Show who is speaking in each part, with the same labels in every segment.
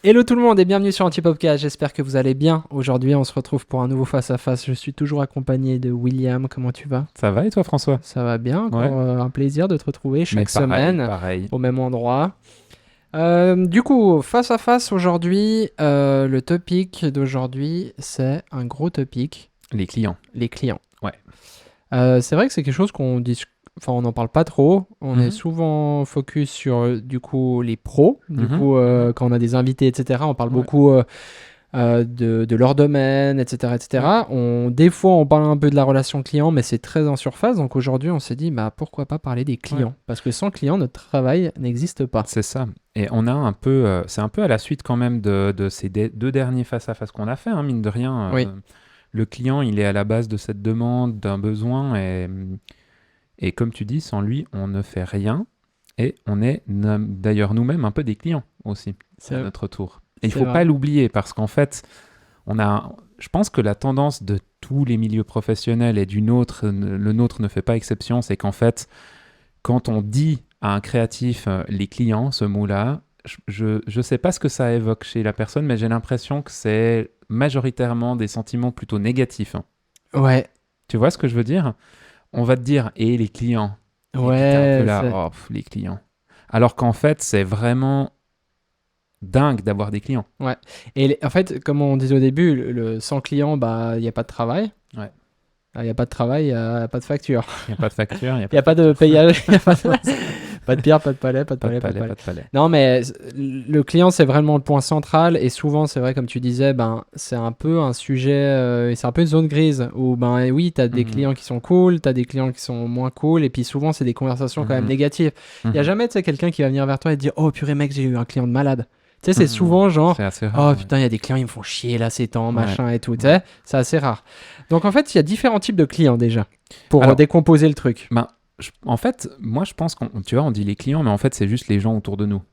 Speaker 1: Hello tout le monde et bienvenue sur Antipopcast, j'espère que vous allez bien. Aujourd'hui on se retrouve pour un nouveau face à face. Je suis toujours accompagné de William, comment tu vas?
Speaker 2: Ça va et toi François?
Speaker 1: Ça va bien, encore
Speaker 2: Ouais.
Speaker 1: un plaisir de te retrouver
Speaker 2: Mais
Speaker 1: chaque semaine
Speaker 2: pareil.
Speaker 1: au même endroit. Du coup, face à face aujourd'hui, le topic d'aujourd'hui c'est un gros topic,
Speaker 2: Les clients.
Speaker 1: les clients.
Speaker 2: Ouais.
Speaker 1: C'est vrai que c'est quelque chose on n'en parle pas trop. On est
Speaker 2: Mhm.
Speaker 1: souvent focus sur du coup les pros. Du
Speaker 2: Mhm.
Speaker 1: coup, quand on a des invités, etc., on parle
Speaker 2: Ouais.
Speaker 1: beaucoup de leur domaine, etc., etc. Des fois, on parle un peu de la relation client, mais c'est très en surface. Donc aujourd'hui, on s'est dit, bah pourquoi pas parler des clients, parce que sans clients, notre travail n'existe pas.
Speaker 2: C'est ça. Et on a un peu, c'est un peu à la suite quand même de ces deux derniers face-à-face qu'on a fait, hein, mine de rien.
Speaker 1: Oui.
Speaker 2: Le client, il est à la base de cette demande, d'un besoin, et comme tu dis, sans lui, on ne fait rien. Et on est d'ailleurs nous-mêmes un peu des clients aussi, à notre tour. Et il ne faut pas l'oublier, parce qu'en fait, je pense que la tendance de tous les milieux professionnels et le nôtre ne fait pas exception, c'est qu'en fait, quand on dit à un créatif les clients, ce mot-là, je ne sais pas ce que ça évoque chez la personne, mais j'ai l'impression que c'est majoritairement des sentiments plutôt négatifs.
Speaker 1: Ouais.
Speaker 2: Tu vois ce que je veux dire? On va te dire, et les clients? Et puis t'es un peu là, les clients. Alors qu'en fait, c'est vraiment dingue d'avoir des clients.
Speaker 1: Ouais. Et en fait, comme on disait au début, sans client, bah il n'y a pas de travail.
Speaker 2: Ouais.
Speaker 1: Il n'y a pas de travail, il n'y a pas de facture.
Speaker 2: Il n'y a pas de facture, il
Speaker 1: Il n'y a pas de payage, y a pas de pierre, pas de palais, pas de
Speaker 2: pas
Speaker 1: palais,
Speaker 2: de
Speaker 1: pas de
Speaker 2: palais,
Speaker 1: palais.
Speaker 2: pas de palais.
Speaker 1: Non, mais le client, c'est vraiment le point central. Et souvent, c'est vrai, comme tu disais, ben, c'est un peu un sujet, c'est un peu une zone grise où, ben, oui, tu as des clients qui sont cool, tu as des clients qui sont moins cool. Et puis souvent, c'est des conversations quand même négatives. Il n'y a jamais, tu sais, quelqu'un qui va venir vers toi et te dire, oh purée, mec, j'ai eu un client de malade. Tu sais, c'est souvent genre,
Speaker 2: c'est assez rare,
Speaker 1: oh putain, il y a des clients, ils me font chier là ces temps, machin et tout.
Speaker 2: Ouais.
Speaker 1: Tu sais, c'est assez rare. Donc en fait, il y a différents types de clients déjà pour décomposer le truc.
Speaker 2: En fait, moi je pense tu vois, on dit les clients, mais en fait c'est juste les gens autour de nous.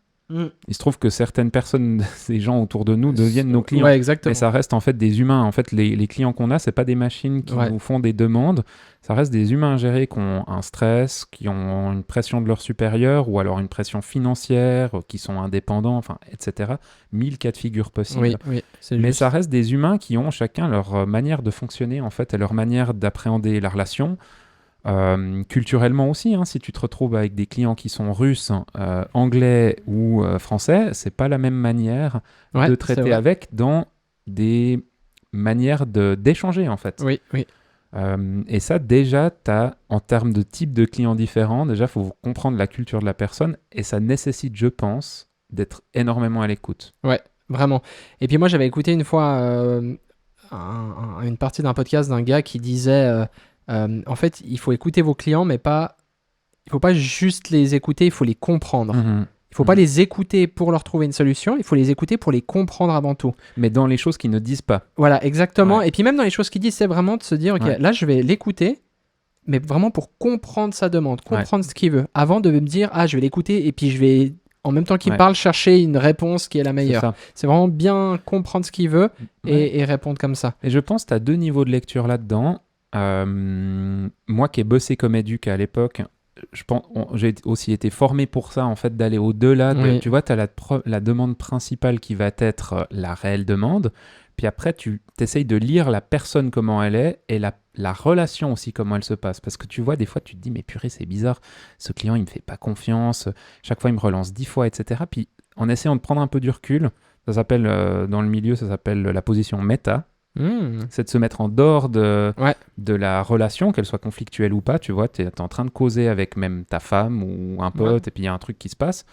Speaker 2: Il se trouve que certaines personnes, ces gens autour de nous, deviennent nos clients.
Speaker 1: Ouais, exactement.
Speaker 2: Mais ça reste en fait des humains. En fait, les clients qu'on a, c'est pas des machines qui nous font des demandes. Ça reste des humains gérés qui ont un stress, qui ont une pression de leur supérieur, ou alors une pression financière, qui sont indépendants, enfin, etc. 1000 cas de figure possibles.
Speaker 1: Oui,
Speaker 2: mais
Speaker 1: juste.
Speaker 2: ça reste des humains qui ont chacun leur manière de fonctionner, en fait, et leur manière d'appréhender la relation. Culturellement aussi, hein, si tu te retrouves avec des clients qui sont russes, anglais ou français, c'est pas la même manière de traiter avec dans des manières d'échanger en fait.
Speaker 1: Oui.
Speaker 2: Et ça déjà, en termes de type de clients différents, déjà il faut comprendre la culture de la personne et ça nécessite, je pense, d'être énormément à l'écoute.
Speaker 1: Ouais, vraiment. Et puis moi j'avais écouté une fois une partie d'un podcast d'un gars qui disait en fait il faut écouter vos clients mais il faut pas juste les écouter, il faut les comprendre. Il faut pas les écouter pour leur trouver une solution, il faut les écouter pour les comprendre avant tout.
Speaker 2: Mais dans les choses qu'ils ne disent pas.
Speaker 1: Voilà, exactement. Et puis même dans les choses qu'ils disent, c'est vraiment de se dire, ok, là je vais l'écouter, mais vraiment pour comprendre sa demande, comprendre ce qu'il veut, avant de me dire, ah je vais l'écouter et puis je vais, en même temps qu'il parle, chercher une réponse qui est la meilleure. C'est vraiment bien comprendre ce qu'il veut et répondre comme ça.
Speaker 2: Et je pense que tu as deux niveaux de lecture là-dedans. Moi qui ai bossé comme éduc à l'époque, j'ai aussi été formé pour ça, en fait, d'aller au-delà. Tu vois, tu as la demande principale qui va être la réelle demande. Puis après, tu essayes de lire la personne comment elle est et la relation aussi comment elle se passe. Parce que tu vois, des fois, tu te dis, mais purée, c'est bizarre. Ce client, il me fait pas confiance. Chaque fois, il me relance 10 fois, etc. Puis en essayant de prendre un peu du recul, ça s'appelle, dans le milieu, ça s'appelle la position méta. C'est de se mettre en dehors de la relation, qu'elle soit conflictuelle ou pas. Tu vois, tu es en train de causer avec même ta femme ou un pote et puis il y a un truc qui se passe.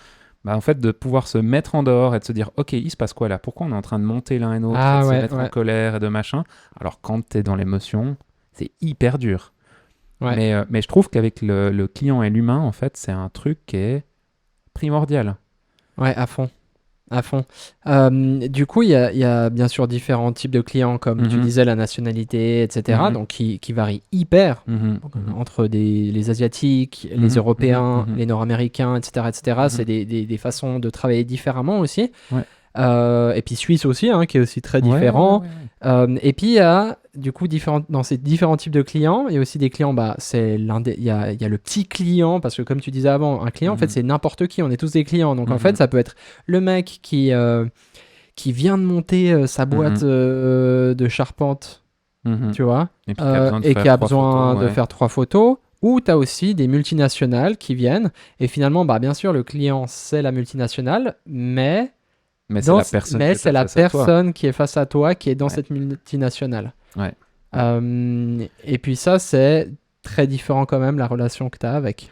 Speaker 2: Bah, en fait, de pouvoir se mettre en dehors et de se dire, ok, il se passe quoi là? Pourquoi on est en train de monter l'un et l'autre, de se mettre en colère et de machin? Alors quand tu es dans l'émotion, c'est hyper dur. Mais je trouve qu'avec le client et l'humain, en fait, c'est un truc qui est primordial.
Speaker 1: Ouais, à fond. À fond. Du coup, il y a bien sûr différents types de clients, comme tu disais, la nationalité, etc., donc qui varient hyper entre les Asiatiques, les Européens, les Nord-Américains, etc. C'est des façons de travailler différemment aussi. Et puis Suisse aussi, hein, qui est aussi très différent. Et puis il y a du coup dans ces différents types de clients, il y a aussi des clients, il y a le petit client, parce que comme tu disais avant, un client en fait c'est n'importe qui, on est tous des clients, donc en fait ça peut être le mec qui qui vient de monter sa boîte de charpente, tu vois, et qui a besoin de faire 3 photos. Ou tu as aussi des multinationales qui viennent, et finalement, bien sûr, le client, c'est la multinationale, mais c'est la personne qui est face à toi, qui est dans cette multinationale.
Speaker 2: Ouais.
Speaker 1: Et puis ça, c'est très différent quand même, la relation que tu as avec.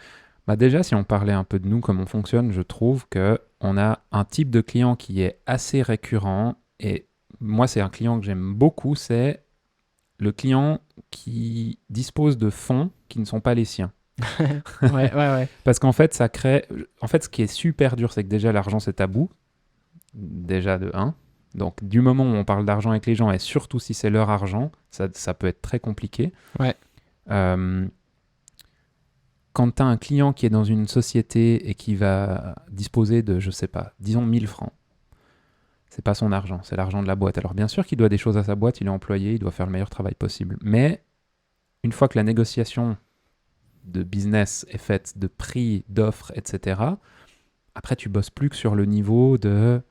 Speaker 2: Déjà, si on parlait un peu de nous, comment on fonctionne, je trouve qu'on a un type de client qui est assez récurrent. Et moi, c'est un client que j'aime beaucoup, c'est le client qui dispose de fonds qui ne sont pas les siens.
Speaker 1: ouais.
Speaker 2: Parce qu'en fait, ça crée... En fait, ce qui est super dur, c'est que déjà, l'argent, c'est tabou. Déjà de 1. Donc, du moment où on parle d'argent avec les gens, et surtout si c'est leur argent, ça peut être très compliqué.
Speaker 1: Ouais.
Speaker 2: Quand tu as un client qui est dans une société et qui va disposer de, je sais pas, disons 1000 francs, c'est pas son argent, c'est l'argent de la boîte. Alors bien sûr qu'il doit des choses à sa boîte, il est employé, il doit faire le meilleur travail possible. Mais une fois que la négociation de business est faite, de prix, d'offres, etc., après tu bosses plus que sur le niveau de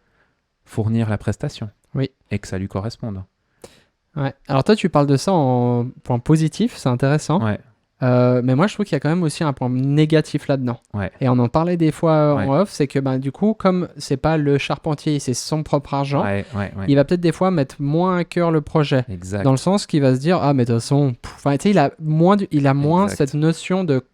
Speaker 2: fournir la prestation.
Speaker 1: Oui.
Speaker 2: Et que ça lui corresponde.
Speaker 1: Ouais. Alors toi, tu parles de ça en point positif, c'est intéressant.
Speaker 2: Ouais.
Speaker 1: Mais moi, je trouve qu'il y a quand même aussi un point négatif là-dedans.
Speaker 2: Ouais.
Speaker 1: Et on en parlait des fois en off, c'est que du coup, comme c'est pas le charpentier, c'est son propre argent, il va peut-être des fois mettre moins à cœur le projet.
Speaker 2: Exact.
Speaker 1: Dans le sens qu'il va se dire, mais de toute façon, il a moins cette notion de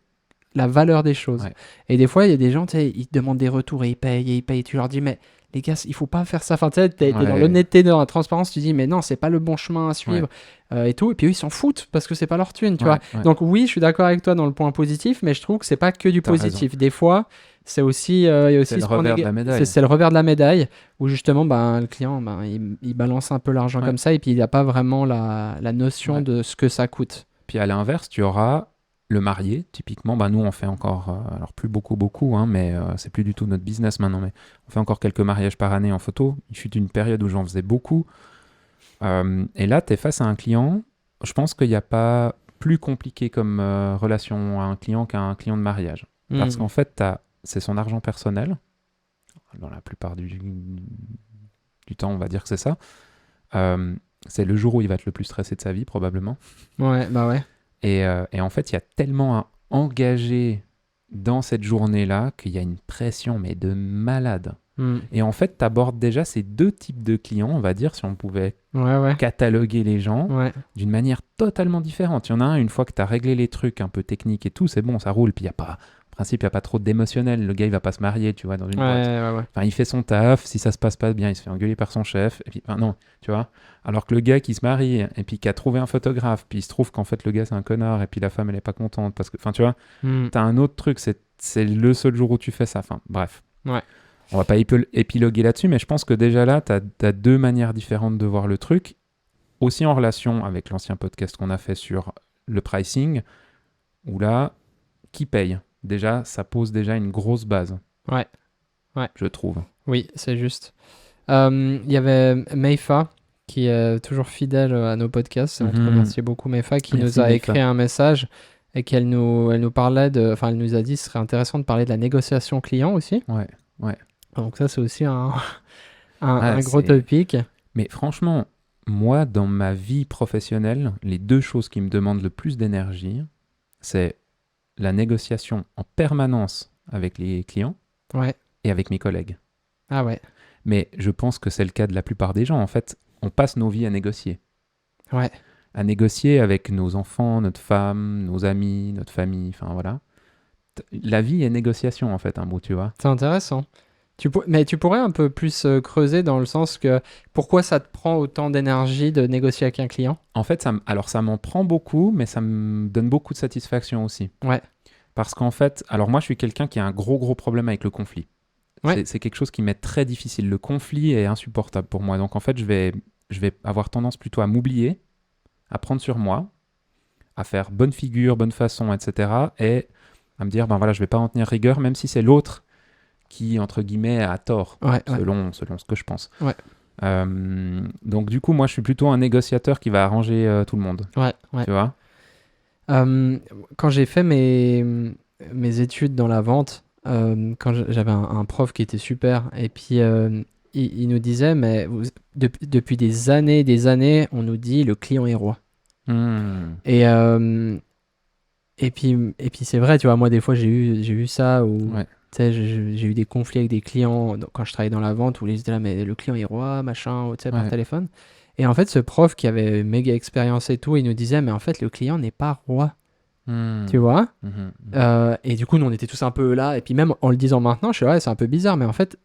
Speaker 1: la valeur des choses.
Speaker 2: Ouais.
Speaker 1: Et des fois, il y a des gens, ils te demandent des retours et ils payent. Tu leur dis, mais les gars, il faut pas faire ça. Enfin, tu sais, t'es dans l'honnêteté, dans la transparence, tu dis, mais non, c'est pas le bon chemin à suivre et tout. Et puis eux, ils s'en foutent parce que c'est pas leur thune, tu vois.
Speaker 2: Ouais.
Speaker 1: Donc oui, je suis d'accord avec toi dans le point positif, mais je trouve que c'est pas que du positif.
Speaker 2: Raison.
Speaker 1: Des fois, c'est aussi, il y a aussi
Speaker 2: c'est le revers de la médaille.
Speaker 1: C'est le revers de la médaille où justement, le client, il balance un peu l'argent comme ça et puis il n'a pas vraiment la notion de ce que ça coûte.
Speaker 2: Puis à l'inverse, tu auras le marié, typiquement, nous on fait encore, alors plus beaucoup, mais c'est plus du tout notre business maintenant, mais on fait encore quelques mariages par année en photo. Il fut une période où j'en faisais beaucoup. Et là, tu es face à un client, je pense qu'il n'y a pas plus compliqué comme relation à un client qu'à un client de mariage. Parce qu'en fait, c'est son argent personnel. Dans la plupart du temps, on va dire que c'est ça. C'est le jour où il va être le plus stressé de sa vie, probablement.
Speaker 1: Ouais.
Speaker 2: Et en fait, il y a tellement à engager dans cette journée-là qu'il y a une pression, mais de malade. Et en fait, tu abordes déjà ces 2 types de clients, on va dire, si on pouvait cataloguer les gens d'une manière totalement différente. Il y en a un, une fois que tu as réglé les trucs un peu techniques et tout, c'est bon, ça roule. Puis en principe, il n'y a pas trop d'émotionnel. Le gars, il va pas se marier, tu vois, dans une boîte. Enfin, il fait son taf. Si ça se passe pas bien, il se fait engueuler par son chef. Et puis, non, tu vois. Alors que le gars qui se marie et puis qui a trouvé un photographe, puis il se trouve qu'en fait, le gars, c'est un connard et puis la femme, elle est pas contente parce que, enfin, tu vois, t'as un autre truc. C'est le seul jour où tu fais ça. Enfin, bref.
Speaker 1: Ouais.
Speaker 2: On va pas épiloguer là-dessus, mais je pense que déjà là, t'as 2 manières différentes de voir le truc. Aussi en relation avec l'ancien podcast qu'on a fait sur le pricing, où là, qui paye ? Déjà, ça pose déjà une grosse base.
Speaker 1: Ouais.
Speaker 2: Je trouve.
Speaker 1: Oui, c'est juste. Il y avait Meifa, qui est toujours fidèle à nos podcasts. On te remercie beaucoup, Meifa, qui nous a écrit un message et qu'elle nous parlait elle nous a dit que ce serait intéressant de parler de la négociation client aussi.
Speaker 2: Ouais.
Speaker 1: Donc ça, c'est aussi un gros topic.
Speaker 2: Mais franchement, moi, dans ma vie professionnelle, les 2 choses qui me demandent le plus d'énergie, c'est la négociation en permanence avec les clients et avec mes collègues.
Speaker 1: Ah ouais.
Speaker 2: Mais je pense que c'est le cas de la plupart des gens. En fait, on passe nos vies à négocier.
Speaker 1: Ouais.
Speaker 2: À négocier avec nos enfants, notre femme, nos amis, notre famille, enfin voilà. La vie est négociation en fait, un bout, tu vois.
Speaker 1: C'est intéressant. Mais tu pourrais un peu plus creuser dans le sens que pourquoi ça te prend autant d'énergie de négocier avec un client ?
Speaker 2: En fait, ça m'en prend beaucoup, mais ça me donne beaucoup de satisfaction aussi.
Speaker 1: Ouais.
Speaker 2: Parce qu'en fait, alors moi je suis quelqu'un qui a un gros problème avec le conflit.
Speaker 1: Ouais.
Speaker 2: C'est quelque chose qui m'est très difficile. Le conflit est insupportable pour moi. Donc en fait, je vais avoir tendance plutôt à m'oublier, à prendre sur moi, à faire bonne figure, bonne façon, etc. Et à me dire, je vais pas en tenir rigueur, même si c'est l'autre qui, entre guillemets, a tort, selon ce que je pense.
Speaker 1: Ouais.
Speaker 2: Donc du coup, moi, je suis plutôt un négociateur qui va arranger tout le monde.
Speaker 1: Ouais.
Speaker 2: Tu vois ?
Speaker 1: Quand j'ai fait mes études dans la vente, quand j'avais un prof qui était super, et puis il nous disait, mais depuis des années, on nous dit le client est roi. Et puis c'est vrai, tu vois, moi des fois j'ai eu ça où tu sais, j'ai eu des conflits avec des clients quand je travaillais dans la vente où ils étaient là, mais le client est roi, machin, tu sais, par téléphone. Et en fait, ce prof qui avait méga expérience et tout, il nous disait, mais en fait, le client n'est pas roi. Tu vois. Et du coup, nous, on était tous un peu là. Et puis même en le disant maintenant, je suis ouais, c'est un peu bizarre. Mais en fait,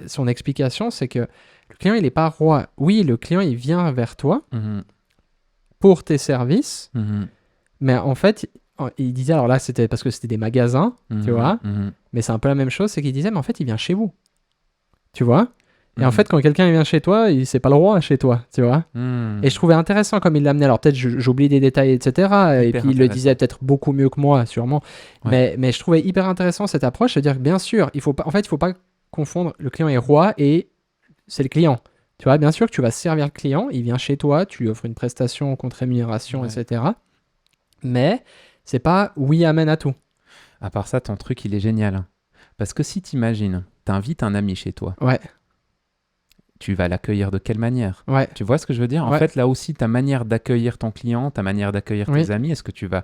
Speaker 1: son explication, c'est que le client, il n'est pas roi. Oui, le client, il vient vers toi pour tes services. Mais en fait, il disait, alors là, c'était parce que c'était des magasins, tu vois. Mais c'est un peu la même chose, c'est qu'il disait, mais en fait, il vient chez vous. Tu vois. Et en fait, quand quelqu'un vient chez toi, c'est pas le roi chez toi, tu vois. Et je trouvais intéressant comme il l'amenait. Alors peut-être j'oublie des détails, etc. Et puis il le disait peut-être beaucoup mieux que moi, sûrement. Mais je trouvais hyper intéressant cette approche, c'est-à-dire que bien sûr, il faut pas confondre le client est roi et c'est le client. Tu vois, bien sûr que tu vas servir le client, il vient chez toi, tu lui offres une prestation contre rémunération, etc. Mais c'est pas oui, amène à tout.
Speaker 2: À part ça, ton truc, il est génial. Parce que si t'imagines, t'invites un ami chez toi.
Speaker 1: Ouais.
Speaker 2: Tu vas l'accueillir de quelle manière?
Speaker 1: Ouais.
Speaker 2: Tu vois ce que je veux dire? En fait, là aussi, ta manière d'accueillir ton client, ta manière d'accueillir tes amis, est-ce que tu vas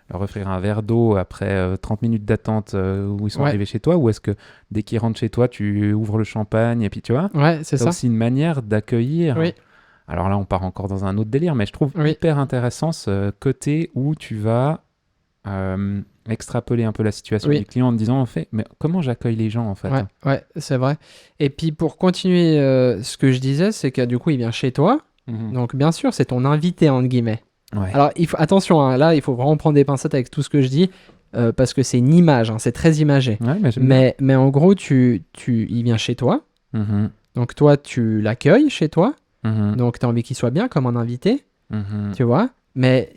Speaker 2: leur offrir un verre d'eau après 30 minutes d'attente où ils sont arrivés chez toi? Ou est-ce que dès qu'ils rentrent chez toi, tu ouvres le champagne et puis tu vois?
Speaker 1: Ouais, c'est ça.
Speaker 2: C'est aussi une manière d'accueillir.
Speaker 1: Oui.
Speaker 2: Alors là, on part encore dans un autre délire, mais je trouve hyper intéressant ce côté où tu vas extrapoler un peu la situation du client en te disant en fait, mais comment j'accueille les gens en fait?
Speaker 1: Ouais, c'est vrai. Et puis pour continuer ce que je disais, c'est que du coup il vient chez toi, donc bien sûr c'est ton invité entre guillemets. Alors attention, hein, là il faut vraiment prendre des pincettes avec tout ce que je dis parce que c'est une image, c'est très imagé. Mais en gros il vient chez toi, donc toi tu l'accueilles chez toi, donc tu as envie qu'il soit bien comme un invité, tu vois, mais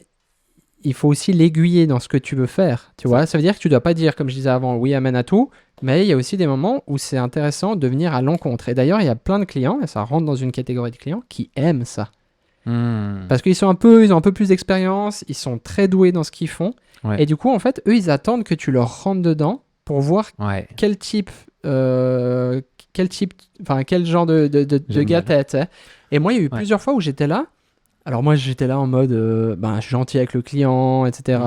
Speaker 1: il faut aussi l'aiguiller dans ce que tu veux faire, tu vois. Ça veut dire que tu dois pas dire, comme je disais avant, oui, amène à tout, mais il y a aussi des moments où c'est intéressant de venir à l'encontre. Et d'ailleurs, il y a plein de clients, et ça rentre dans une catégorie de clients, qui aiment ça. Parce qu'ils ont un peu plus d'expérience, ils sont très doués dans ce qu'ils font, et du coup, en fait, eux, ils attendent que tu leur rentres dedans pour voir quel genre de gars t'es. Et moi, il y a eu plusieurs fois où j'étais là. Alors moi j'étais là en mode je suis gentil avec le client, etc.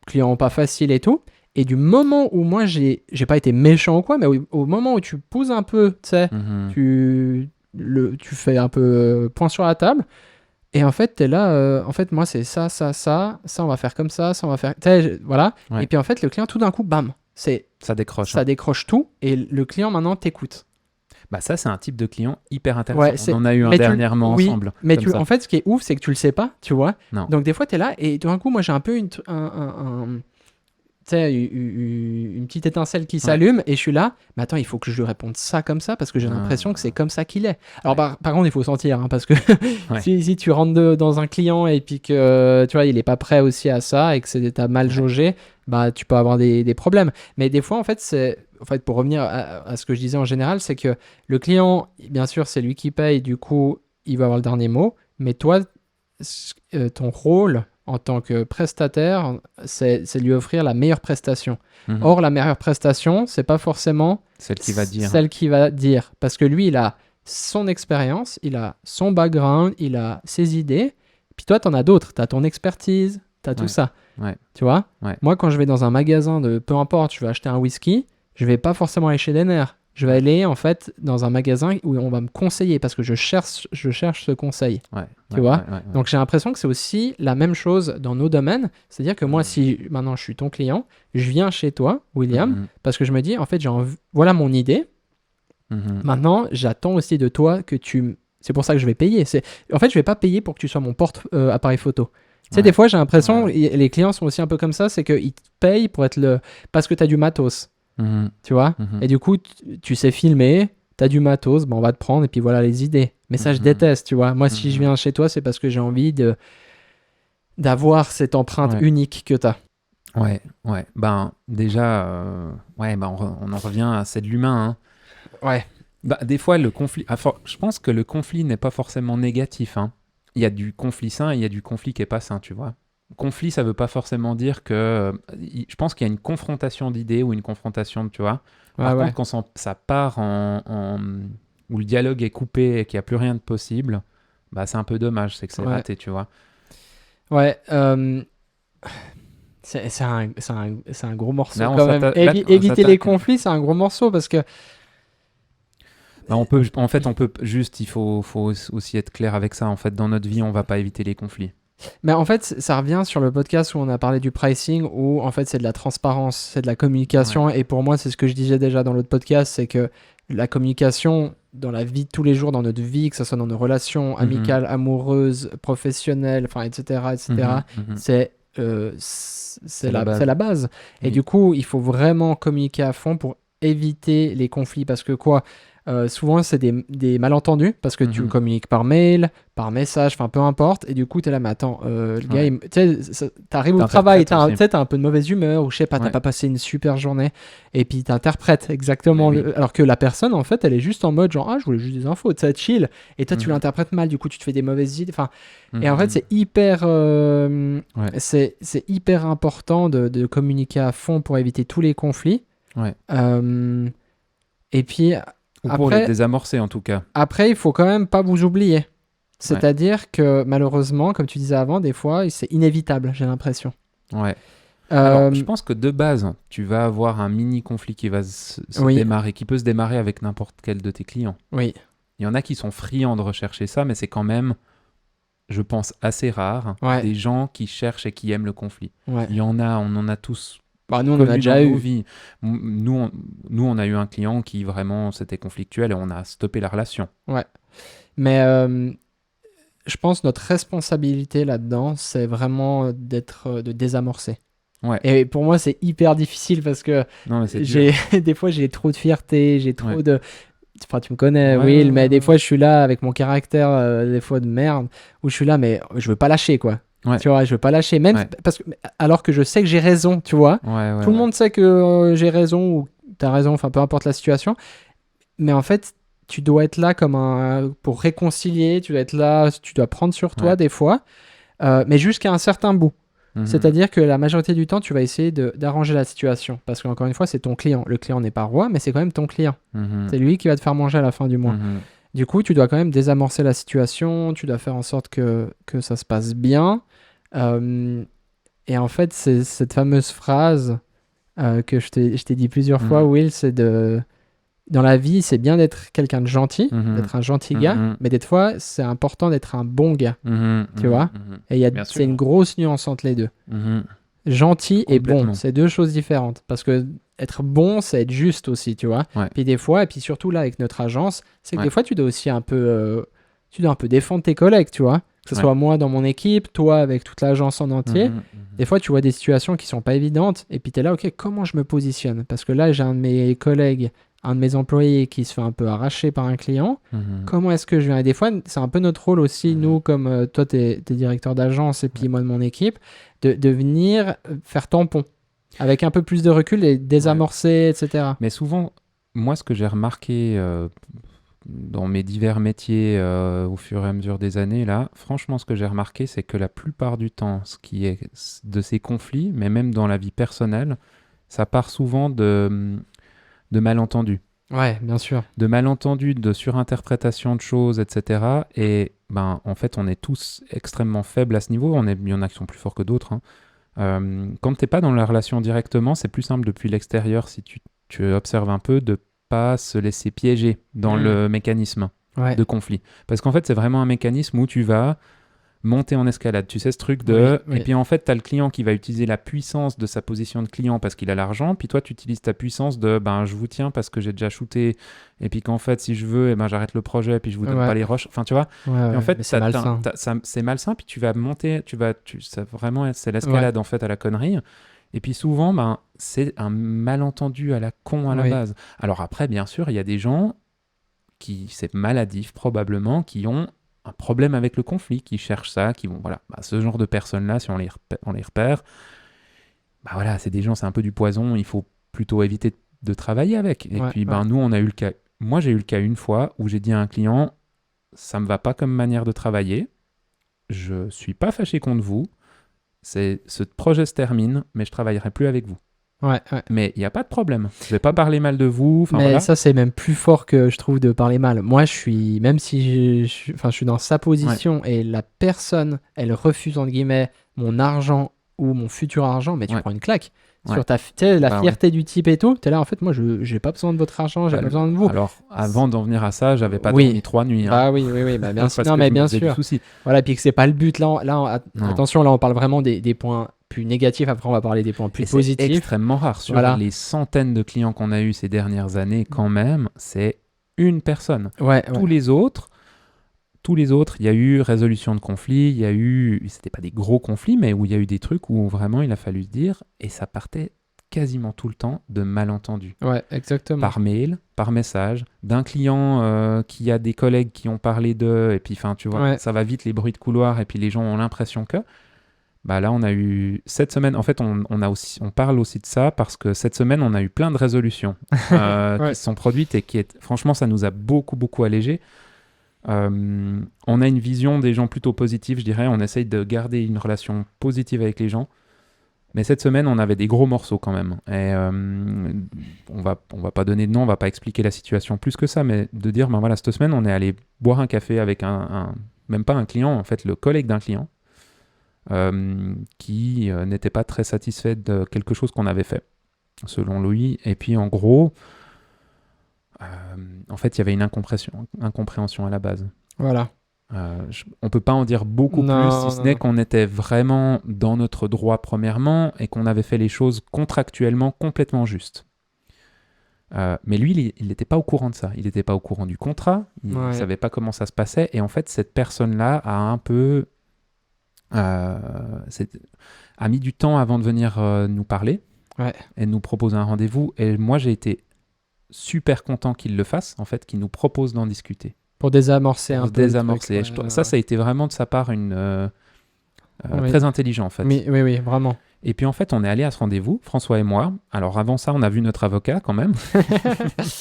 Speaker 1: Client pas facile et tout. Et du moment où moi j'ai pas été méchant ou quoi, mais au moment où tu pousses un peu, tu sais, tu fais un peu point sur la table. Et en fait t'es là, en fait moi c'est ça on va faire comme ça on va faire, voilà. Et puis en fait le client tout d'un coup, bam, ça décroche tout et le client maintenant t'écoute.
Speaker 2: Bah ça, c'est un type de client hyper intéressant. On en a eu un dernièrement ensemble.
Speaker 1: Mais en fait, ce qui est ouf, c'est que tu le sais pas, tu vois. Non. Donc des fois, tu es là et tout d'un coup, moi, j'ai un peu une petite étincelle qui s'allume et je suis là, mais attends, il faut que je lui réponde ça comme ça parce que j'ai l'impression que c'est comme ça qu'il est. Alors par contre, il faut sentir, hein, parce que si tu rentres dans un client et puis que tu vois, il est pas prêt aussi à ça et que t'as mal jaugé, bah tu peux avoir des problèmes. Mais des fois, en fait, pour revenir à ce que je disais en général, c'est que le client, bien sûr, c'est lui qui paye, du coup, il va avoir le dernier mot, mais toi, ton rôle en tant que prestataire, c'est lui offrir la meilleure prestation. Or, la meilleure prestation, c'est pas forcément
Speaker 2: celle qui
Speaker 1: va dire. Parce que lui, il a son expérience, il a son background, il a ses idées. Puis toi, tu en as d'autres. Tu as ton expertise, tu as tout ça. Tu vois ? Moi, quand je vais dans un magasin de peu importe, je vais acheter un whisky, je vais pas forcément aller chez Denner. Je vais aller en fait dans un magasin où on va me conseiller parce que je cherche ce conseil. Tu vois ? Donc j'ai l'impression que c'est aussi la même chose dans nos domaines. C'est-à-dire que moi, si maintenant je suis ton client, je viens chez toi, William, parce que je me dis en fait, voilà mon idée. Maintenant, j'attends aussi de toi que c'est pour ça que je vais payer. En fait, je vais pas payer pour que tu sois mon appareil photo. Tu sais, des fois, j'ai l'impression, les clients sont aussi un peu comme ça, c'est qu'ils te payent pour être parce que tu as du matos. Tu vois, et du coup tu sais filmer, t'as du matos, on va te prendre et puis voilà les idées. Mais ça je déteste, tu vois. Moi si je viens chez toi, c'est parce que j'ai envie d'avoir cette empreinte unique que t'as.
Speaker 2: Ben déjà on en revient à c'est de l'humain, hein. Bah, des fois le conflit, je pense que le conflit n'est pas forcément négatif, hein. Il y a du conflit sain et il y a du conflit qui est pas sain, tu vois. Conflit, ça veut pas forcément dire que... je pense qu'il y a une confrontation d'idées ou une confrontation, tu vois. Par contre, quand ça part où le dialogue est coupé et qu'il n'y a plus rien de possible, bah c'est un peu dommage, c'est que c'est raté, tu vois.
Speaker 1: Ouais, c'est un gros morceau
Speaker 2: Là,
Speaker 1: quand même. Éviter les conflits, c'est un gros morceau parce que...
Speaker 2: Bah il faut aussi être clair avec ça. En fait, dans notre vie, on va pas éviter les conflits.
Speaker 1: Mais en fait, ça revient sur le podcast où on a parlé du pricing, où en fait c'est de la transparence, c'est de la communication. Et pour moi, c'est ce que je disais déjà dans l'autre podcast, c'est que la communication dans la vie de tous les jours, dans notre vie, que ce soit dans nos relations amicales, amoureuses, professionnelles, enfin, etc., c'est la base. Et du coup, il faut vraiment communiquer à fond pour éviter les conflits. Parce que quoi, souvent, c'est des malentendus parce que tu communiques par mail, par message, enfin peu importe. Et du coup, tu es là, mais attends, le gars, tu sais, t'arrives au travail, t'as un peu de mauvaise humeur ou je sais pas, t'as pas passé une super journée. Et puis t'interprètes exactement. Alors que la personne, en fait, elle est juste en mode genre, ah, je voulais juste des infos, tu sais, chill. Et toi, tu l'interprètes mal, du coup, tu te fais des mauvaises idées. Enfin, et en fait, c'est hyper, c'est hyper important de communiquer à fond pour éviter tous les conflits. Et puis.
Speaker 2: Ou pour les désamorcer en tout cas.
Speaker 1: Après, il faut quand même pas vous oublier. C'est-à-dire que malheureusement, comme tu disais avant, des fois, c'est inévitable, j'ai l'impression.
Speaker 2: Ouais. Alors, je pense que de base, tu vas avoir un mini conflit qui va se démarrer, qui peut se démarrer avec n'importe quel de tes clients.
Speaker 1: Oui.
Speaker 2: Il y en a qui sont friands de rechercher ça, mais c'est quand même, je pense, assez rare des gens qui cherchent et qui aiment le conflit.
Speaker 1: Ouais.
Speaker 2: Il y en a, on en a tous.
Speaker 1: Bah, nous, on en a déjà eu.
Speaker 2: Vies. Nous, on a eu un client qui vraiment, c'était conflictuel et on a stoppé la relation.
Speaker 1: Ouais. Mais je pense que notre responsabilité là-dedans, c'est vraiment de désamorcer.
Speaker 2: Ouais.
Speaker 1: Et pour moi, c'est hyper difficile parce que des fois, j'ai trop de fierté, j'ai trop de... Enfin, tu me connais, Will, mais des fois, je suis là avec mon caractère, des fois de merde, où je suis là, mais je veux pas lâcher, quoi. Tu vois, je veux pas lâcher, même parce que, alors que je sais que j'ai raison, tu vois. Tout le monde sait que j'ai raison ou t'as raison, enfin, peu importe la situation. Mais en fait, tu dois être là pour réconcilier, tu dois être là, tu dois prendre sur toi des fois, mais jusqu'à un certain bout. C'est-à-dire que la majorité du temps, tu vas essayer d'arranger la situation. Parce qu'encore une fois, c'est ton client. Le client n'est pas roi, mais c'est quand même ton client. C'est lui qui va te faire manger à la fin du mois. Du coup, tu dois quand même désamorcer la situation, tu dois faire en sorte que ça se passe bien. Et en fait, c'est cette fameuse phrase que je t'ai dit plusieurs fois, Will, c'est dans la vie, c'est bien d'être quelqu'un de gentil, d'être un gentil gars, mais des fois, c'est important d'être un bon gars, tu vois. Et c'est une grosse nuance entre les deux. Gentil et bon, c'est deux choses différentes. Parce que être bon, c'est être juste aussi, tu vois. Puis des fois, et puis surtout là avec notre agence, c'est que des fois, tu dois aussi un peu défendre tes collègues, tu vois. Que ce soit moi dans mon équipe, toi avec toute l'agence en entier. Des fois, tu vois des situations qui sont pas évidentes, et puis tu es là, ok, comment je me positionne? Parce que là, j'ai un de mes collègues, un de mes employés qui se fait un peu arracher par un client. Comment est-ce que je viens? Et des fois, c'est un peu notre rôle aussi, nous, comme toi, tu es directeur d'agence et puis moi de mon équipe, de venir faire tampon avec un peu plus de recul et désamorcer, etc.
Speaker 2: Mais souvent, moi, ce que j'ai remarqué dans mes divers métiers au fur et à mesure des années, là, franchement, ce que j'ai remarqué, c'est que la plupart du temps, ce qui est de ces conflits, mais même dans la vie personnelle, ça part souvent de malentendus.
Speaker 1: Ouais, bien sûr.
Speaker 2: De malentendus, de surinterprétation de choses, etc. Et en fait, on est tous extrêmement faibles à ce niveau. Il y en a qui sont plus forts que d'autres. Quand tu n'es pas dans la relation directement, c'est plus simple depuis l'extérieur, si tu observes un peu, de pas se laisser piéger dans le mécanisme de conflit. Parce qu'en fait, c'est vraiment un mécanisme où tu vas monter en escalade. Tu sais, ce truc de... Et puis en fait, tu as le client qui va utiliser la puissance de sa position de client parce qu'il a l'argent, puis toi, tu utilises ta puissance de je vous tiens parce que j'ai déjà shooté, et puis qu'en fait, si je veux, j'arrête le projet, puis je vous donne pas les roches. Enfin, tu vois.
Speaker 1: Et
Speaker 2: en fait,
Speaker 1: c'est malsain.
Speaker 2: C'est malsain, puis tu vas monter, vraiment, c'est l'escalade en fait à la connerie. Et puis souvent, c'est un malentendu à la con à la base. Alors après, bien sûr, il y a des gens c'est maladif probablement, qui ont un problème avec le conflit, qui cherchent ça, qui vont, voilà, ce genre de personnes-là, si on les repère, voilà, c'est des gens, c'est un peu du poison, il faut plutôt éviter de travailler avec. Et puis, nous, on a eu le cas, moi, j'ai eu le cas une fois où j'ai dit à un client, ça me va pas comme manière de travailler, je suis pas fâché contre vous, ce projet se termine, mais je travaillerai plus avec vous.
Speaker 1: Ouais.
Speaker 2: Mais il n'y a pas de problème. Je vais pas parler mal de vous.
Speaker 1: Mais
Speaker 2: voilà.
Speaker 1: ça, c'est même plus fort que je trouve de parler mal. Moi, même si je suis dans sa position et la personne, elle refuse, entre guillemets, mon argent ou mon futur argent, mais tu prends une claque. Sur la fierté du type et tout, t'es là, en fait, moi, j'ai pas besoin de votre argent, j'ai pas besoin de vous.
Speaker 2: Alors, avant d'en venir à ça, j'avais pas dormi 3 nuits.
Speaker 1: Bah oui, bah bien sûr. Non, mais bien sûr. Voilà, puis que c'est pas le but. Là, attention, là, on parle vraiment des points plus négatifs. Après, on va parler des points plus positifs.
Speaker 2: C'est extrêmement rare. Sur les centaines de clients qu'on a eu ces dernières années, quand même, c'est une personne. Tous les autres, il y a eu résolution de conflits, il y a eu, c'était pas des gros conflits, mais où il y a eu des trucs où vraiment il a fallu se dire, et ça partait quasiment tout le temps de malentendus.
Speaker 1: Ouais, exactement.
Speaker 2: Par mail, par message, d'un client qui a des collègues qui ont parlé d'eux, et puis tu vois, ça va vite les bruits de couloir, et puis les gens ont l'impression que... Bah là, on a eu cette semaine, en fait, on parle aussi de ça parce que cette semaine, on a eu plein de résolutions qui se sont produites et franchement, ça nous a beaucoup, beaucoup allégé. On a une vision des gens plutôt positive, je dirais. On essaye de garder une relation positive avec les gens. Mais cette semaine, on avait des gros morceaux quand même. Et on va pas donner de nom, on va pas expliquer la situation plus que ça, mais de dire, ben voilà, cette semaine, on est allé boire un café avec même pas un client, en fait, le collègue d'un client, qui n'était pas très satisfait de quelque chose qu'on avait fait, selon lui. Et puis, en gros... en fait, il y avait une incompréhension à la base.
Speaker 1: Voilà.
Speaker 2: On peut pas en dire beaucoup plus, si ce n'est qu'on était vraiment dans notre droit premièrement et qu'on avait fait les choses contractuellement complètement justes. Mais lui, il n'était pas au courant de ça. Il n'était pas au courant du contrat. Il ne savait pas comment ça se passait. Et en fait, cette personne-là a un peu... a mis du temps avant de venir nous parler et nous proposer un rendez-vous. Et moi, j'ai été super content qu'il le fasse, en fait, qu'il nous propose d'en discuter.
Speaker 1: Pour désamorcer un peu.
Speaker 2: Désamorcer. Ça a été vraiment de sa part très intelligent, en fait.
Speaker 1: Oui, vraiment.
Speaker 2: Et puis, en fait, on est allé à ce rendez-vous, François et moi. Alors, avant ça, on a vu notre avocat, quand même.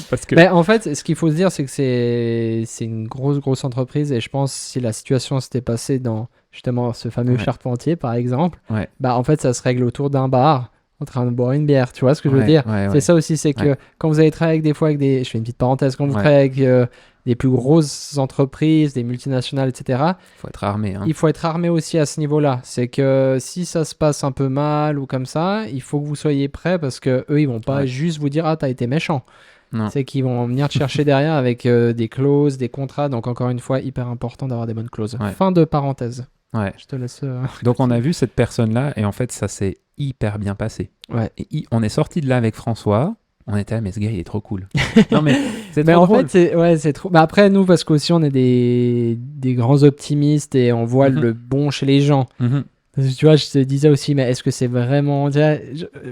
Speaker 2: Parce que...
Speaker 1: Mais en fait, ce qu'il faut se dire, c'est que c'est une grosse entreprise. Et je pense, si la situation s'était passée dans, justement, ce fameux Charpentier, par exemple, bah, en fait, ça se règle autour d'un bar, en train de boire une bière, tu vois ce que je veux dire. C'est ça aussi, c'est que quand vous allez travailler je fais une petite parenthèse, quand vous travaillez avec des plus grosses entreprises, des multinationales, etc.
Speaker 2: Il faut être armé.
Speaker 1: Il faut être armé aussi à ce niveau-là. C'est que si ça se passe un peu mal ou comme ça, il faut que vous soyez prêts parce que eux, ils vont pas juste vous dire « Ah, t'as été méchant ». C'est qu'ils vont venir te chercher derrière avec des clauses, des contrats. Donc encore une fois, hyper important d'avoir des bonnes clauses. Fin de parenthèse. Je te laisse...
Speaker 2: Donc on a vu cette personne-là et en fait, ça s'est hyper bien passé. Et on est sorti de là avec François. On était là, mais ce gars, il est trop cool. Non, mais c'est trop
Speaker 1: en
Speaker 2: drôle.
Speaker 1: fait, c'est trop... Mais après, nous, parce qu'aussi, on est des grands optimistes et on voit le bon chez les gens. Tu vois, je te disais aussi, mais est-ce que c'est vraiment...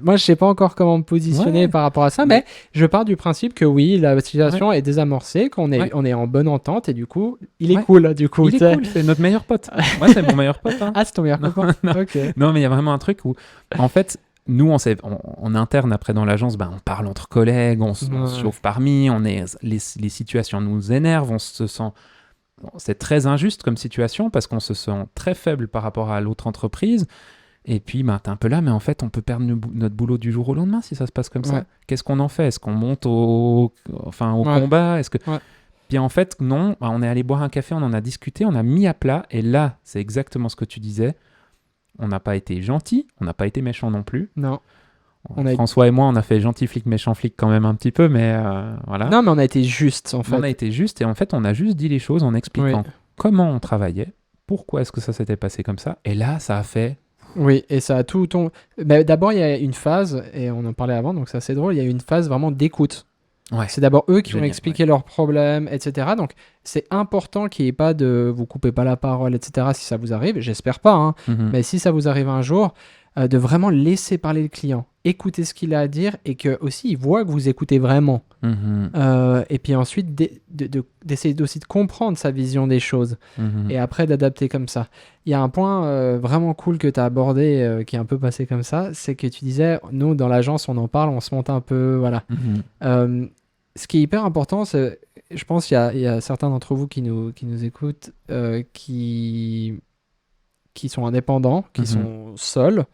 Speaker 1: Moi, je sais pas encore comment me positionner par rapport à ça, mais je pars du principe que oui, la situation est désamorcée, qu'on est, on est en bonne entente et du coup, il est cool. Du coup,
Speaker 2: il est cool, c'est notre meilleur pote. Moi, c'est mon meilleur pote.
Speaker 1: Ah, c'est ton meilleur pote.
Speaker 2: Non, mais il y a vraiment un truc où, en fait... Nous, en interne, après, dans l'agence, on parle entre collègues, on se chauffe parmi, les situations nous énervent, on se sent... C'est très injuste comme situation parce qu'on se sent très faible par rapport à l'autre entreprise. Et puis, t'es un peu là, mais en fait, on peut perdre notre boulot du jour au lendemain si ça se passe comme ça. Qu'est-ce qu'on en fait ? Est-ce qu'on monte au combat ? Puis en fait, non, on est allé boire un café, on en a discuté, on a mis à plat. Et là, c'est exactement ce que tu disais. On n'a pas été gentil, on n'a pas été méchant non plus.
Speaker 1: Non.
Speaker 2: François et moi, on a fait gentil flic, méchant flic quand même un petit peu, mais voilà.
Speaker 1: Non, mais on a été juste, en fait.
Speaker 2: On a été juste, et en fait, on a juste dit les choses en expliquant comment on travaillait, pourquoi est-ce que ça s'était passé comme ça, et là, ça a fait...
Speaker 1: Oui, et ça a tout... Mais d'abord, il y a une phase, et on en parlait avant, donc c'est assez drôle, il y a une phase vraiment d'écoute. C'est d'abord eux qui vont expliquer leurs problèmes, etc. Donc, c'est important qu'il n'y ait pas de... Vous coupez pas la parole, etc. si ça vous arrive. J'espère pas, mais si ça vous arrive un jour, de vraiment laisser parler le client. Écouter ce qu'il a à dire et que aussi il voit que vous écoutez vraiment. Et puis ensuite, d'essayer aussi de comprendre sa vision des choses. Et après, d'adapter comme ça. Il y a un point vraiment cool que tu as abordé, qui est un peu passé comme ça, c'est que tu disais, nous, dans l'agence, on en parle, on se monte un peu, voilà. Ce qui est hyper important, c'est, je pense qu'il y a certains d'entre vous qui nous écoutent, qui sont indépendants, qui sont seuls.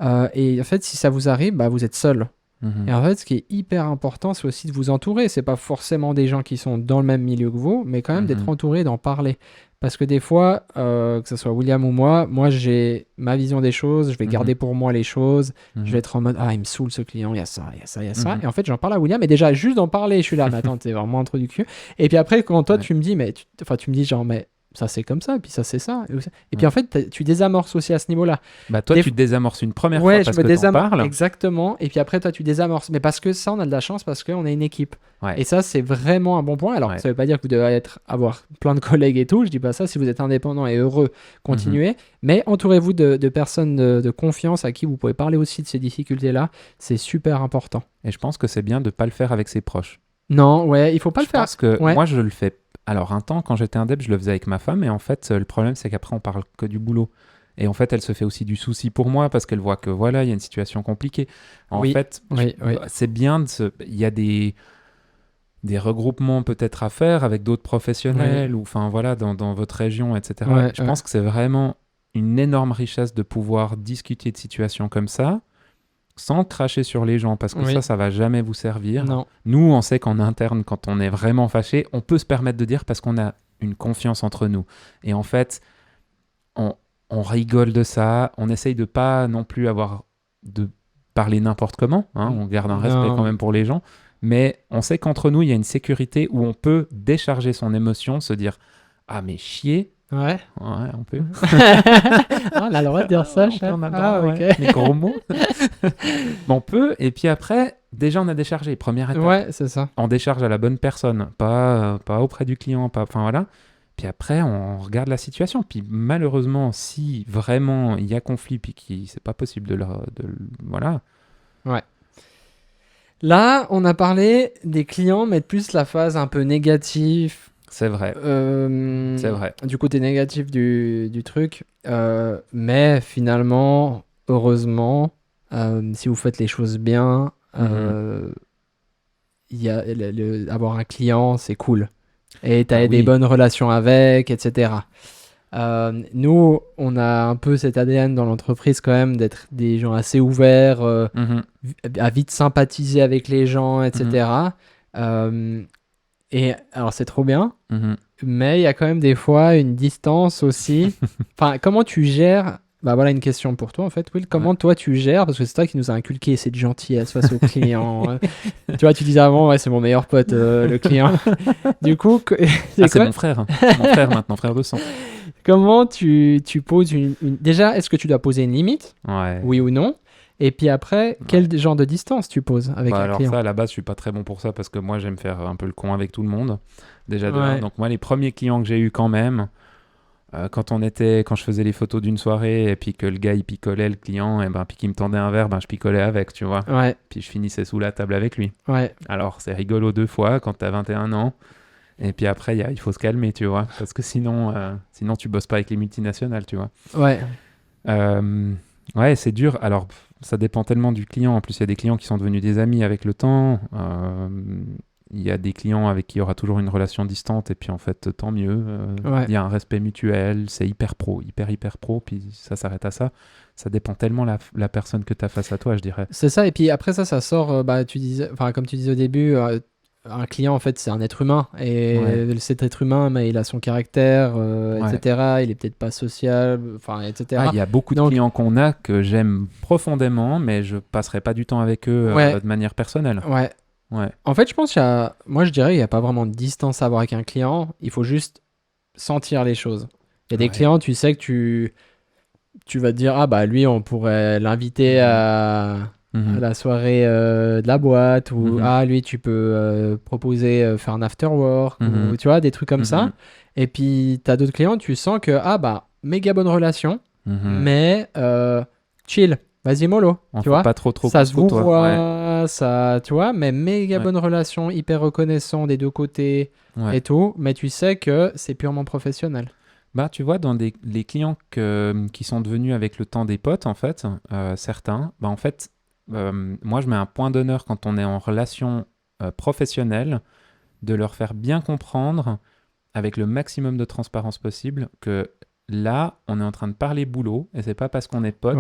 Speaker 1: Et en fait, si ça vous arrive, bah, vous êtes seul. Et en fait, ce qui est hyper important, c'est aussi de vous entourer. C'est pas forcément des gens qui sont dans le même milieu que vous, mais quand même d'être entouré, d'en parler. Parce que des fois, que ce soit William ou moi j'ai ma vision des choses, je vais garder pour moi les choses, je vais être en mode, ah, il me saoule ce client, il y a ça, il y a ça, il y a ça. Et en fait, j'en parle à William, et déjà, juste d'en parler, je suis là, mais attends, t'es vraiment un trou du cul. Et puis après, quand toi, tu me dis, tu me dis genre, mais ça c'est comme ça, et puis ça c'est ça. Et puis en fait, tu désamorces aussi à ce niveau-là.
Speaker 2: Bah toi, tu te désamorces une première fois
Speaker 1: Ouais,
Speaker 2: parce
Speaker 1: je me
Speaker 2: que t'en parles.
Speaker 1: exactement. Et puis après, toi, tu désamorces. Mais parce que ça, on a de la chance parce qu'on est une équipe.
Speaker 2: Ouais.
Speaker 1: Et ça, c'est vraiment un bon point. Alors, ça veut pas dire que vous devez avoir plein de collègues et tout. Je dis pas ça. Si vous êtes indépendant et heureux, continuez. Mais entourez-vous de personnes de confiance à qui vous pouvez parler aussi de ces difficultés-là. C'est super important.
Speaker 2: Et je pense que c'est bien de pas le faire avec ses proches.
Speaker 1: Non, ouais, il faut pas le faire.
Speaker 2: Parce que moi, je le fais. Alors, un temps, quand j'étais indep, je le faisais avec ma femme. Et en fait, le problème, c'est qu'après, on parle que du boulot. Et en fait, elle se fait aussi du souci pour moi parce qu'elle voit que voilà, il y a une situation compliquée. En fait, c'est bien il y a des regroupements peut-être à faire avec d'autres professionnels ou enfin voilà, dans votre région, etc. Je pense que c'est vraiment une énorme richesse de pouvoir discuter de situations comme ça sans cracher sur les gens parce que ça va jamais vous servir.
Speaker 1: Non.
Speaker 2: Nous, on sait qu'en interne, quand on est vraiment fâché, on peut se permettre de dire parce qu'on a une confiance entre nous. Et en fait, on rigole de ça, on essaye de pas non plus de parler n'importe comment, hein, on garde un respect quand même pour les gens, mais on sait qu'entre nous, il y a une sécurité où on peut décharger son émotion, se dire « Ah mais chier !»
Speaker 1: Ouais,
Speaker 2: on peut.
Speaker 1: on a le droit de dire ça, chef.
Speaker 2: Les gros mots. On peut, et puis après, déjà on a déchargé, première étape.
Speaker 1: Ouais, c'est ça.
Speaker 2: On décharge à la bonne personne, pas auprès du client, enfin voilà. Puis après, on regarde la situation. Puis malheureusement, si vraiment il y a conflit, puis que c'est pas possible voilà.
Speaker 1: Ouais. Là, on a parlé des clients, mais plus la phase un peu négative.
Speaker 2: C'est vrai. C'est vrai.
Speaker 1: Du côté négatif du truc. Mais finalement, heureusement, si vous faites les choses bien, avoir un client, c'est cool. Et tu as des bonnes relations avec, etc. Nous, on a un peu cet ADN dans l'entreprise quand même d'être des gens assez ouverts, à vite sympathiser avec les gens, etc. Et alors, c'est trop bien, mais il y a quand même des fois une distance aussi. Enfin, comment tu gères... Bah voilà une question pour toi en fait, Will. Comment toi tu gères, parce que c'est toi qui nous a inculqué cette gentillesse face aux clients. Tu vois, tu disais avant, c'est mon meilleur pote, le client. Du coup,
Speaker 2: c'est mon frère. Hein. Mon frère maintenant, frère de sang.
Speaker 1: Comment tu poses Déjà, est-ce que tu dois poser une limite ? Oui ou non ? Et puis après, quel genre de distance tu poses avec un client ?
Speaker 2: Alors ça, à la base, je suis pas très bon pour ça parce que moi, j'aime faire un peu le con avec tout le monde. Déjà donc moi, les premiers clients que j'ai eu quand même, quand je faisais les photos d'une soirée et puis que le gars il picolait le client et puis qu'il me tendait un verre, je picolais avec, tu vois. Puis je finissais sous la table avec lui. Alors c'est rigolo 2 fois quand t'as 21 ans. Et puis après il faut se calmer, tu vois, parce que sinon tu bosses pas avec les multinationales, tu vois. C'est dur. Alors ça dépend tellement du client. En plus il y a des clients qui sont devenus des amis avec le temps. Il y a des clients avec qui il y aura toujours une relation distante et puis en fait tant mieux, il y a un respect mutuel, c'est hyper pro, hyper pro, puis ça s'arrête à ça. Ça dépend tellement la personne que tu as face à toi, je dirais.
Speaker 1: C'est ça, et puis après ça sort, comme tu disais au début, un client en fait c'est un être humain, et cet être humain mais il a son caractère, etc. Il est peut-être pas social, etc.
Speaker 2: Il y a beaucoup de clients qu'on a que j'aime profondément, mais je passerai pas du temps avec eux de manière personnelle. En fait, je pense moi je dirais qu'il n'y a pas vraiment de distance à avoir avec un client. Il faut juste sentir les choses. Il y a des clients, tu sais que tu vas te dire, ah bah lui, on pourrait l'inviter à la soirée de la boîte, ou lui, tu peux proposer faire un after work, ou tu vois, des trucs comme ça. Et puis, tu as d'autres clients, tu sens que, méga bonne relation, mais chill. Vas-y mollo, tu vois. Pas trop
Speaker 1: ça se vous voit, ça, tu vois, mais méga bonne relation, hyper reconnaissant des deux côtés et tout, mais tu sais que c'est purement professionnel.
Speaker 2: Tu vois, dans les clients qui sont devenus avec le temps des potes, en fait, certains, en fait, moi je mets un point d'honneur quand on est en relation professionnelle, de leur faire bien comprendre, avec le maximum de transparence possible, que là, on est en train de parler boulot, et c'est pas parce qu'on est potes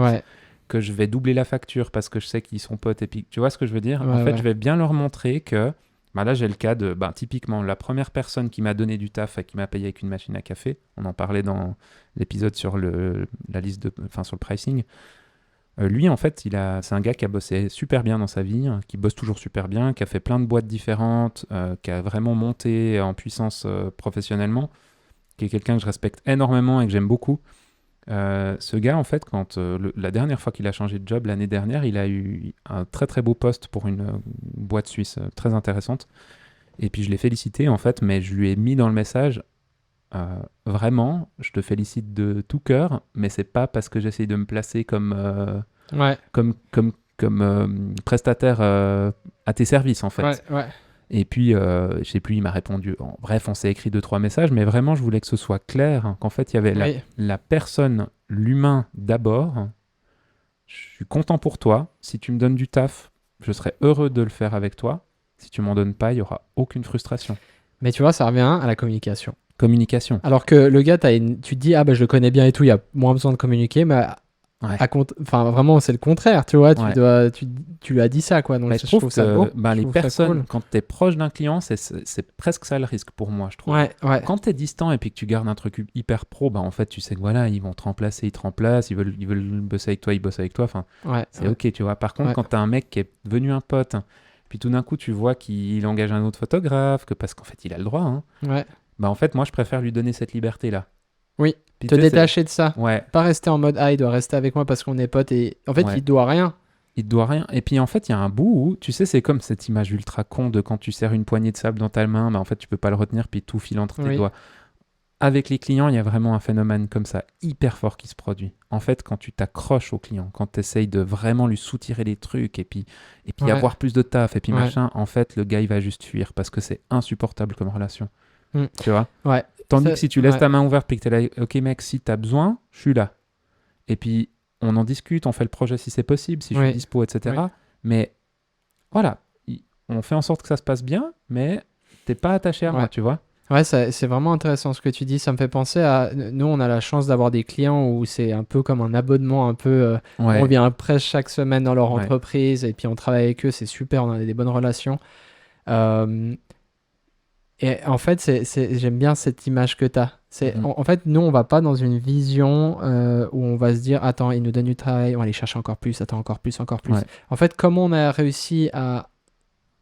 Speaker 2: que je vais doubler la facture parce que je sais qu'ils sont potes et puis tu vois ce que je veux dire.
Speaker 1: Ouais,
Speaker 2: En fait,
Speaker 1: ouais.
Speaker 2: je vais bien leur montrer que là j'ai le cas de typiquement la première personne qui m'a donné du taf et qui m'a payé avec une machine à café. On en parlait dans l'épisode sur la liste sur le pricing. Lui, en fait, c'est un gars qui a bossé super bien dans sa vie, hein, qui bosse toujours super bien, qui a fait plein de boîtes différentes, qui a vraiment monté en puissance professionnellement, qui est quelqu'un que je respecte énormément et que j'aime beaucoup. Ce gars, en fait, quand la dernière fois qu'il a changé de job, l'année dernière, il a eu un très très beau poste pour une boîte suisse très intéressante. Et puis je l'ai félicité, en fait, mais je lui ai mis dans le message, vraiment, je te félicite de tout cœur, mais c'est pas parce que j'essaye de me placer comme prestataire à tes services, en fait.
Speaker 1: Ouais, ouais.
Speaker 2: Et puis, je sais plus, il m'a répondu. Bref, on s'est écrit 2-3 messages, mais vraiment, je voulais que ce soit clair, hein, qu'en fait, il y avait la personne, l'humain d'abord. Je suis content pour toi. Si tu me donnes du taf, je serai heureux de le faire avec toi. Si tu m'en donnes pas, il y aura aucune frustration.
Speaker 1: Mais tu vois, ça revient à la communication.
Speaker 2: Communication.
Speaker 1: Alors que le gars, tu te dis, ah bah je le connais bien et tout, il y a moins besoin de communiquer, mais vraiment, c'est le contraire, tu vois, tu lui as dit ça, quoi. Donc
Speaker 2: je trouve
Speaker 1: ça beau.
Speaker 2: Les personnes,
Speaker 1: cool.
Speaker 2: quand tu es proche d'un client, c'est presque ça le risque pour moi, je trouve.
Speaker 1: Ouais.
Speaker 2: Quand tu es distant et puis que tu gardes un truc hyper pro, en fait, tu sais que voilà, ils vont te remplacer, ils te remplacent, ils veulent bosser avec toi, ils bossent avec toi. Enfin, c'est ok, tu vois. Par contre, quand tu as un mec qui est devenu un pote, puis tout d'un coup, tu vois qu'il engage un autre photographe, parce qu'en fait, il a le droit. Hein.
Speaker 1: Ouais.
Speaker 2: En fait, moi, je préfère lui donner cette liberté-là.
Speaker 1: Oui,
Speaker 2: puis,
Speaker 1: te détacher de ça.
Speaker 2: Ouais.
Speaker 1: Pas rester en mode, il doit rester avec moi parce qu'on est potes et en fait, il doit rien.
Speaker 2: Il te doit rien. Et puis en fait, il y a un bout où, tu sais, c'est comme cette image ultra con de quand tu serres une poignée de sable dans ta main, en fait, tu peux pas le retenir, puis tout file entre tes doigts. Avec les clients, il y a vraiment un phénomène comme ça, hyper fort qui se produit. En fait, quand tu t'accroches au client, quand tu essayes de vraiment lui soutirer les trucs et puis avoir plus de taf et puis machin, en fait, le gars, il va juste fuir parce que c'est insupportable comme relation. Tu vois ?
Speaker 1: Ouais.
Speaker 2: Tandis que si tu laisses ta main ouverte puis que tu es là, ok mec, si tu as besoin, je suis là. Et puis, on en discute, on fait le projet si c'est possible, si je suis dispo, etc. Mais voilà, on fait en sorte que ça se passe bien, mais t'es pas attaché à moi, tu vois.
Speaker 1: Ouais, c'est vraiment intéressant ce que tu dis. Ça me fait penser à... Nous, on a la chance d'avoir des clients où c'est un peu comme un abonnement, un peu... On vient presque chaque semaine dans leur entreprise et puis on travaille avec eux, c'est super, on a des bonnes relations. Et en fait, j'aime bien cette image que tu as. En fait, nous, on va pas dans une vision où on va se dire, attends, il nous donne du travail, on va aller chercher encore plus, attends, encore plus, encore plus. En fait, comment on a réussi à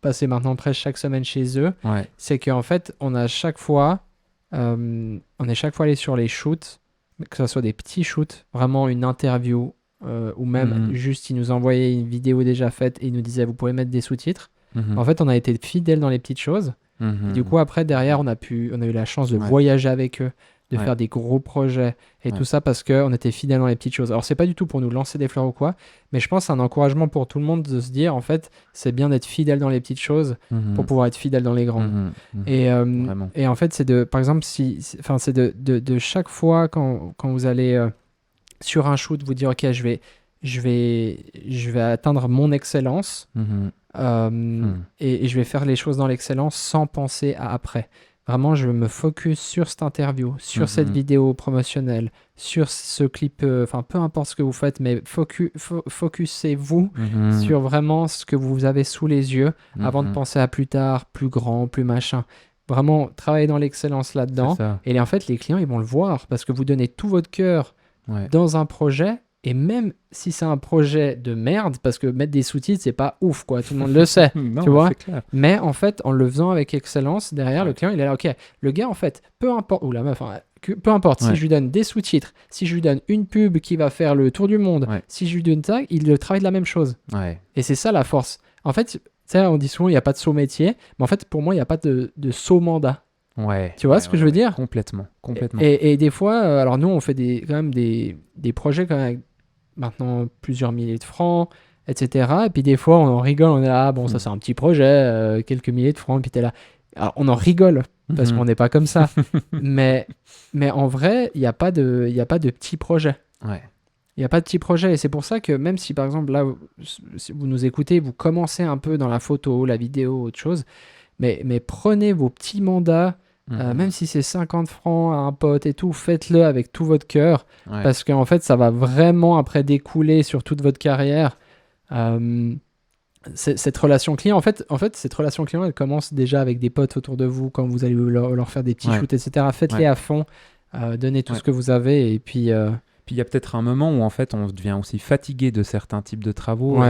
Speaker 1: passer maintenant presque chaque semaine chez eux, c'est qu'en fait, on est chaque fois allé sur les shoots, que ce soit des petits shoots, vraiment une interview, ou même juste, ils nous envoyaient une vidéo déjà faite et ils nous disaient, vous pouvez mettre des sous-titres. En fait, on a été fidèles dans les petites choses. Et du coup, après, derrière, on a eu la chance de voyager avec eux, de faire des gros projets et tout ça parce qu'on était fidèles dans les petites choses. Alors, c'est pas du tout pour nous lancer des fleurs ou quoi, mais je pense que c'est un encouragement pour tout le monde de se dire, en fait, c'est bien d'être fidèle dans les petites choses pour pouvoir être fidèle dans les grandes. Et en fait, c'est par exemple, c'est de chaque fois quand vous allez sur un shoot, vous dire, ok, je vais atteindre mon excellence. Et je vais faire les choses dans l'excellence sans penser à après. Vraiment, je me focus sur cette interview, sur cette vidéo promotionnelle, sur ce clip, peu importe ce que vous faites, mais focusez-vous sur vraiment ce que vous avez sous les yeux avant de penser à plus tard, plus grand, plus machin. Vraiment, travaillez dans l'excellence là-dedans. Et en fait, les clients, ils vont le voir parce que vous donnez tout votre cœur dans un projet. Et même si c'est un projet de merde, parce que mettre des sous-titres, c'est pas ouf, quoi. Tout le monde le sait,
Speaker 2: non,
Speaker 1: tu vois.
Speaker 2: Mais
Speaker 1: en fait, en le faisant avec excellence, derrière, le client, il est là, ok. Le gars, en fait, peu importe, ou la meuf, peu importe, si je lui donne des sous-titres, si je lui donne une pub qui va faire le tour du monde, si je lui donne ça, il travaille de la même chose. Et c'est ça la force. En fait, on dit souvent, il n'y a pas de saut métier, mais en fait, pour moi, il n'y a pas de saut mandat. Tu vois ce que je veux dire ?
Speaker 2: Complètement.
Speaker 1: Et des fois, alors nous, on fait quand même des projets quand même maintenant plusieurs milliers de francs, etc. Et puis des fois, on en rigole, on est là, bon, ça c'est un petit projet, quelques milliers de francs, et puis t'es là. Alors, on en rigole, parce qu'on n'est pas comme ça. mais en vrai, il n'y a pas de petits projets. Il n'y a pas de petits projets. Et c'est pour ça que même si, par exemple, là, si vous nous écoutez, vous commencez un peu dans la photo, la vidéo, autre chose, mais prenez vos petits mandats même si c'est 50 francs à un pote et tout, faites-le avec tout votre cœur, parce qu'en fait, ça va vraiment après découler sur toute votre carrière. Cette relation client, en fait, cette relation client, elle commence déjà avec des potes autour de vous, quand vous allez leur faire des petits shoots, etc. Faites-les à fond, donnez tout ce que vous avez, et puis...
Speaker 2: Puis il y a peut-être un moment où en fait on devient aussi fatigué de certains types de travaux.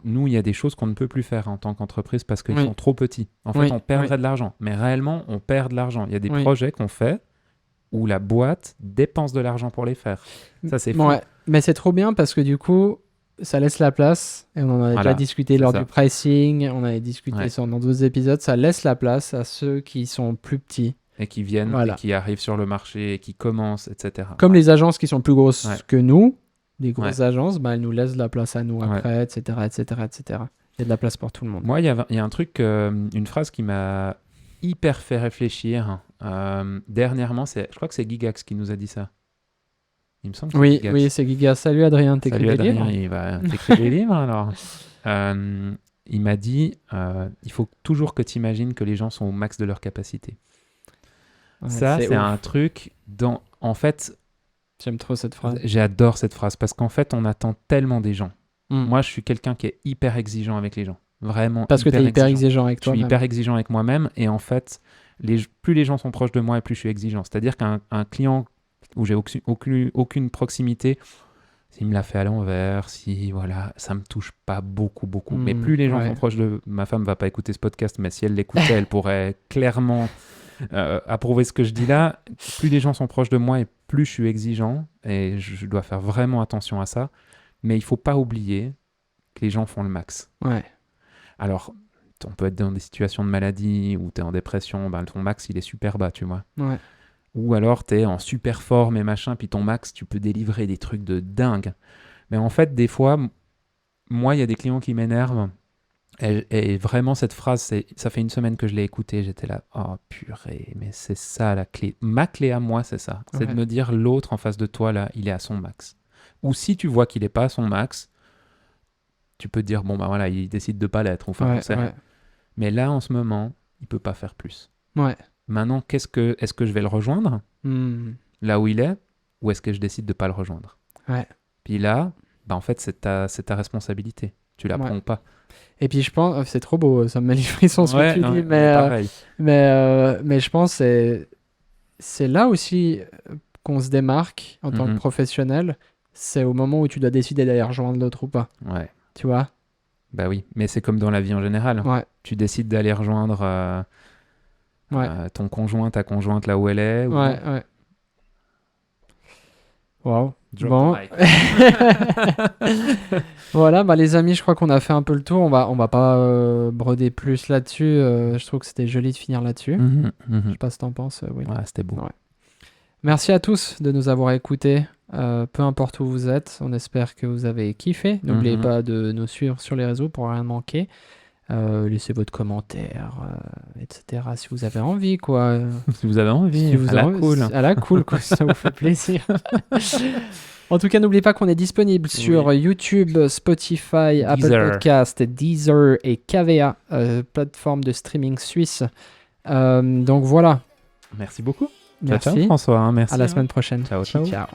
Speaker 2: Nous, il y a des choses qu'on ne peut plus faire en tant qu'entreprise parce qu'ils sont trop petits. En fait, on perdrait de l'argent. Mais réellement, on perd de l'argent. Il y a des projets qu'on fait où la boîte dépense de l'argent pour les faire. Ça, c'est fou.
Speaker 1: Mais c'est trop bien parce que du coup, ça laisse la place. Et on en a déjà discuté lors du pricing. On avait discuté dans d'autres épisodes. Ça laisse la place à ceux qui sont plus petits.
Speaker 2: Et qui viennent, et qui arrivent sur le marché, et qui commencent, etc.
Speaker 1: Comme les agences qui sont plus grosses que nous, les grosses agences, elles nous laissent de la place à nous après, etc., etc., etc. Il y a de la place pour tout le monde.
Speaker 2: Moi, il y a un truc, une phrase qui m'a hyper fait réfléchir. Dernièrement, je crois que c'est Gigax qui nous a dit ça. Il me semble que c'est Gigax.
Speaker 1: Oui, c'est Gigax. Salut Adrien, t'écris des livres ?
Speaker 2: Il va t'écrire des livres alors. Il m'a dit, il faut toujours que tu imagines que les gens sont au max de leur capacité. Ça, c'est un truc dont, en fait...
Speaker 1: J'aime trop cette phrase.
Speaker 2: J'adore cette phrase parce qu'en fait, on attend tellement des gens. Moi, je suis quelqu'un qui est hyper exigeant avec les gens. Vraiment.
Speaker 1: Parce que tu es hyper exigeant avec toi-même.
Speaker 2: Je suis hyper exigeant avec moi-même et en fait, plus les gens sont proches de moi et plus je suis exigeant. C'est-à-dire qu'un client où j'ai aucune proximité, s'il me l'a fait à l'envers, ça me touche pas beaucoup. Mais plus les gens sont proches de... Ma femme va pas écouter ce podcast, mais si elle l'écoutait, elle pourrait clairement... approuver ce que je dis là. Plus les gens sont proches de moi et plus je suis exigeant et je dois faire vraiment attention à ça, mais il faut pas oublier que les gens font le max. Alors on peut être dans des situations de maladie ou tu es en dépression, ton max il est super bas, tu vois, ou alors tu es en super forme et machin, puis ton max tu peux délivrer des trucs de dingue, mais en fait des fois moi il y a des clients qui m'énervent. Et vraiment, cette phrase, ça fait une semaine que je l'ai écoutée, j'étais là, oh purée, mais c'est ça la clé. Ma clé à moi, c'est ça. C'est de me dire, l'autre en face de toi, là, il est à son max. Ou si tu vois qu'il n'est pas à son max, tu peux te dire, bon, voilà, il décide de ne pas l'être, Mais là, en ce moment, il ne peut pas faire plus. Maintenant, est-ce que je vais le rejoindre là où il est, ou est-ce que je décide de ne pas le rejoindre Puis là, en fait, c'est ta responsabilité. Tu la prends pas.
Speaker 1: Et puis je pense, c'est trop beau, ça me met les frissons ce que tu dis, mais je pense que c'est là aussi qu'on se démarque en tant que professionnel, c'est au moment où tu dois décider d'aller rejoindre l'autre ou pas. Tu vois ?
Speaker 2: Bah oui, mais c'est comme dans la vie en général. Tu décides d'aller rejoindre ton conjoint, ta conjointe là où elle est.
Speaker 1: Waouh. Bon. Voilà, les amis, je crois qu'on a fait un peu le tour. On va pas broder plus là-dessus. Je trouve que c'était joli de finir là-dessus. Je sais pas ce que t'en penses.
Speaker 2: C'était beau.
Speaker 1: Merci à tous de nous avoir écoutés. Peu importe où vous êtes, on espère que vous avez kiffé. N'oubliez pas de nous suivre sur les réseaux pour rien manquer. Laissez votre commentaire, etc. si vous avez envie, quoi.
Speaker 2: Si vous avez envie,
Speaker 1: à la cool, quoi. Ça vous fait plaisir. En tout cas, n'oubliez pas qu'on est disponible sur YouTube, Spotify, Apple Podcast, Deezer et KVA, plateforme de streaming suisse. Donc voilà.
Speaker 2: Merci beaucoup.
Speaker 1: Merci.
Speaker 2: Ciao, François. Merci.
Speaker 1: À la semaine prochaine.
Speaker 2: Ciao.
Speaker 1: Ciao.